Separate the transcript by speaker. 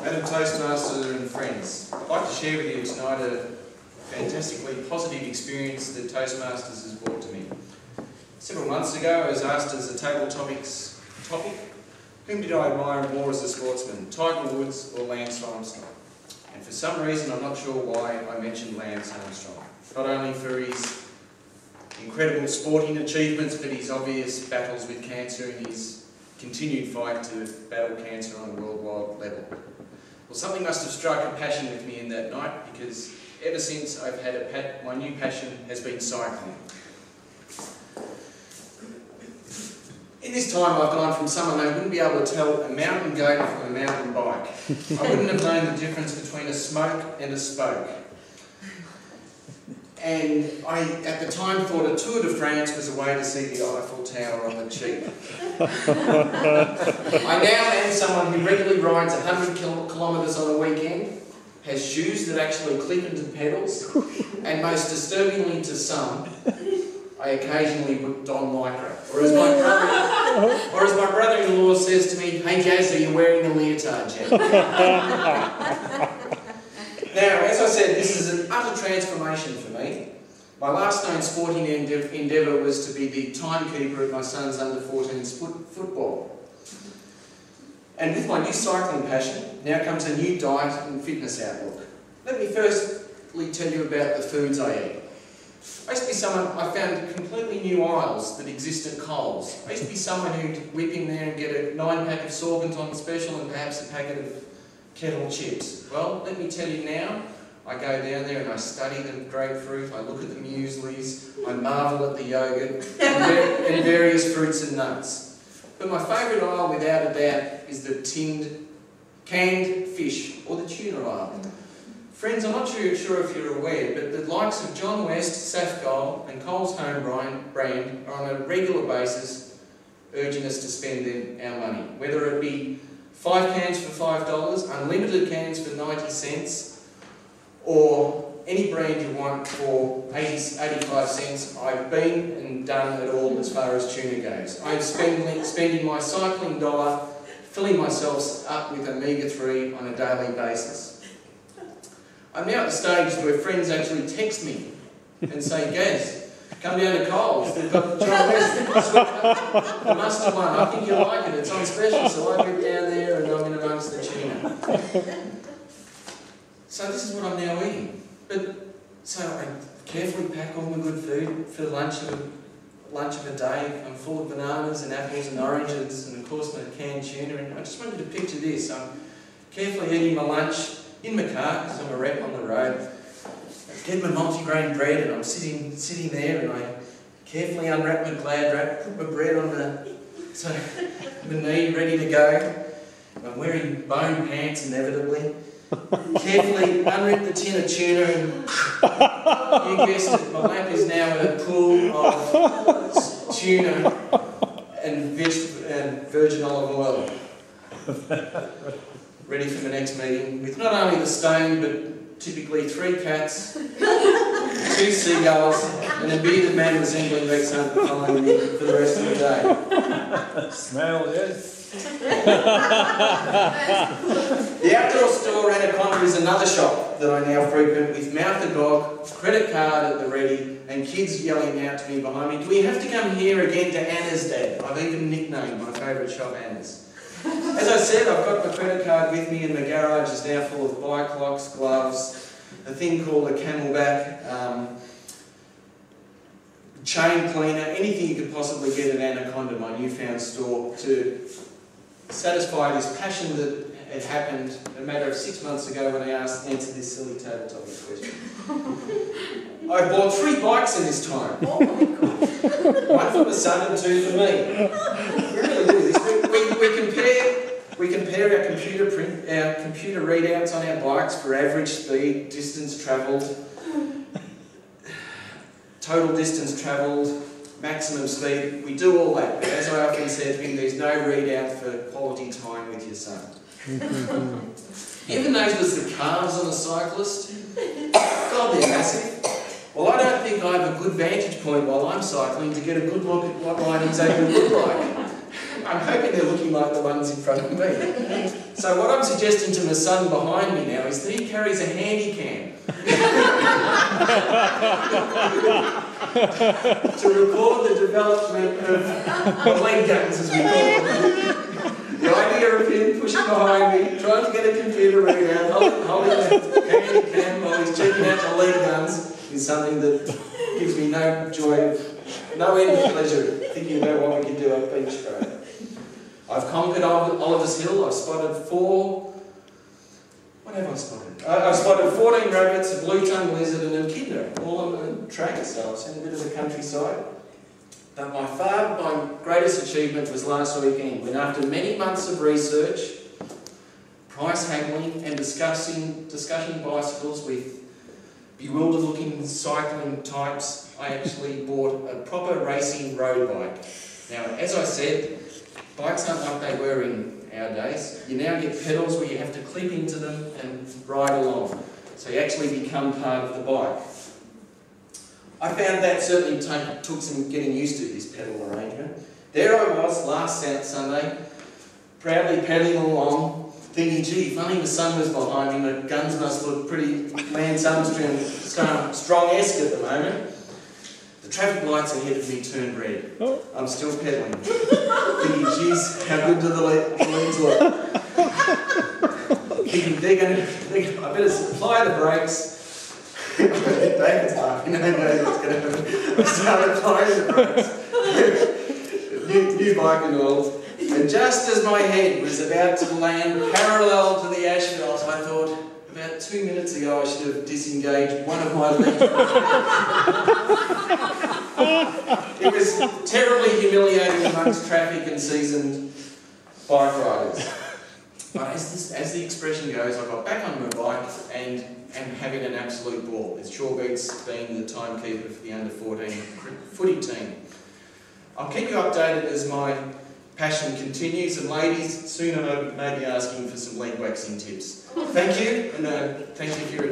Speaker 1: Madam Toastmaster and friends, I'd like to share with you tonight a fantastically positive experience that Toastmasters has brought to me. Several months ago I was asked as a table topics topic, whom did I admire more as a sportsman, Tiger Woods or Lance Armstrong? And for some reason, I'm not sure why, I mentioned Lance Armstrong. Not only for his incredible sporting achievements, but his obvious battles with cancer and his continued fight to battle cancer on a worldwide level. Well, something must have struck a passion with me in that night, because ever since I've had my new passion has been cycling. In this time I've gone from someone who wouldn't be able to tell a mountain goat from a mountain bike. I wouldn't have known the difference between a smoke and a spoke. And I, at the time, thought a Tour de France was a way to see the Eiffel Tower on the cheap. I now am someone who regularly rides 100 kilometres on a weekend, has shoes that actually clip into pedals, and most disturbingly to some, I occasionally don lycra. Or as my brother-in-law says to me, "Hey Jazz, are you wearing a leotard yet?" Now, as I said, this is an utter transformation for me. My last known sporting endeavour was to be the timekeeper at my son's under-14s football. And with my new cycling passion, now comes a new diet and fitness outlook. Let me firstly tell you about the foods I eat. I used to be someone, I found completely new aisles that exist at Coles. I used to be someone who'd whip in there and get a 9-pack of sorbent on special and perhaps a packet of kettle chips. Well, let me tell you now, I go down there and I study the grapefruit, I look at the mueslis, I marvel at the yogurt and various fruits and nuts. But my favourite aisle, without a doubt, is the canned fish, or the tuna aisle. Friends, I'm not sure if you're aware, but the likes of John West, Safgol and Coles Home brand are on a regular basis urging us to spend our money, whether it be 5 cans for $5, unlimited cans for 90 cents, or any brand you want for 85 cents. I've been and done it all as far as tuna goes. I'm spending my cycling dollar, filling myself up with omega-3 on a daily basis. I'm now at the stage where friends actually text me and say, "Gaz, come down to Coles, they've got John West, the mustard one, I think you'll like it, it's on special." So I get down there and I'm in amongst the tuna. So this is what I'm now eating. So I carefully pack all my good food for lunch of a day. I'm full of bananas and apples and oranges and of course my canned tuna. And I just wanted to picture this. I'm carefully eating my lunch in my car because I'm a rep on the road. I get my multigrain bread and I'm sitting there and I carefully unwrap my Glad wrap, put my bread on my knee, ready to go. I'm wearing bone pants inevitably. Carefully unwrap the tin of tuna and you guessed it, my lap is now in a pool of tuna and virgin olive oil. Ready for the next meeting with not only the stone but typically 3 cats, 2 seagulls and a bearded man resembling Rex Hunt following me for the rest of the day.
Speaker 2: Smell, yes.
Speaker 1: The outdoor store Anaconda is another shop that I now frequent with mouth agog, credit card at the ready and kids yelling out to me behind me, "Do we have to come here again to Anna's, Dad?" I've even nicknamed my favourite shop Anna's. As I said, I've got my credit card with me and my garage is now full of bike locks, gloves, a thing called a camelback, chain cleaner, anything you could possibly get at Anaconda, my newfound store, to satisfy this passion that had happened a matter of 6 months ago when I answered this silly table topic question. I bought 3 bikes in this time. Oh my God. 1 for my son and 2 for me. We really do this. We compare our computer readouts on our bikes for average speed, distance travelled, total distance travelled, maximum speed. We do all that, but as I often said to him, there's no readout for quality time with your son. You ever notice the calves on a cyclist? God, they're massive. Well, I don't think I have a good vantage point while I'm cycling to get a good look at what riding's able to look like. I'm hoping they're looking like the ones in front of me. So what I'm suggesting to my son behind me now is that he carries a handy cam to record the development of leg guns, as we call them. The idea of him pushing behind me, trying to get a computer readout, holding a handy cam while he's checking out the leg guns is something that gives me no joy, no end of pleasure thinking about what we can do up Beach Road. I've conquered Oliver's Hill. I've spotted what have I spotted? I've spotted 14 rabbits, a blue-tongued lizard and an echidna, all on the track, so I've seen a bit of the countryside. But my greatest achievement was last weekend, when after many months of research, price haggling and discussing bicycles with bewildered-looking cycling types, I actually bought a proper racing road bike. Now, as I said, bikes aren't like they were in our days. You now get pedals where you have to clip into them and ride along. So you actually become part of the bike. I found that certainly took some getting used to, this pedal arrangement. There I was last Sunday, proudly pedalling along, thinking, gee, if only the sun was behind me, the guns must look pretty Lance Armstrong-esque at the moment. The traffic lights ahead of me turned red. Oh. I'm still pedalling. Thinking, geez, how good do the legs look? Thinking, I better apply the brakes. David's laughing, I know what's going to happen. I started applying the brakes. new bike and all. And just as my head was about to land parallel to the asphalt, I thought, about 2 minutes ago I should have disengaged one of my legs. It was terribly humiliating amongst traffic and seasoned bike riders. But as the expression goes, I got back on my bike and am having an absolute ball, with Sure Beats being the timekeeper for the under-14 footy team. I'll keep you updated as my passion continues, and ladies, soon I may be asking for some leg waxing tips. Thank you, and thank you for your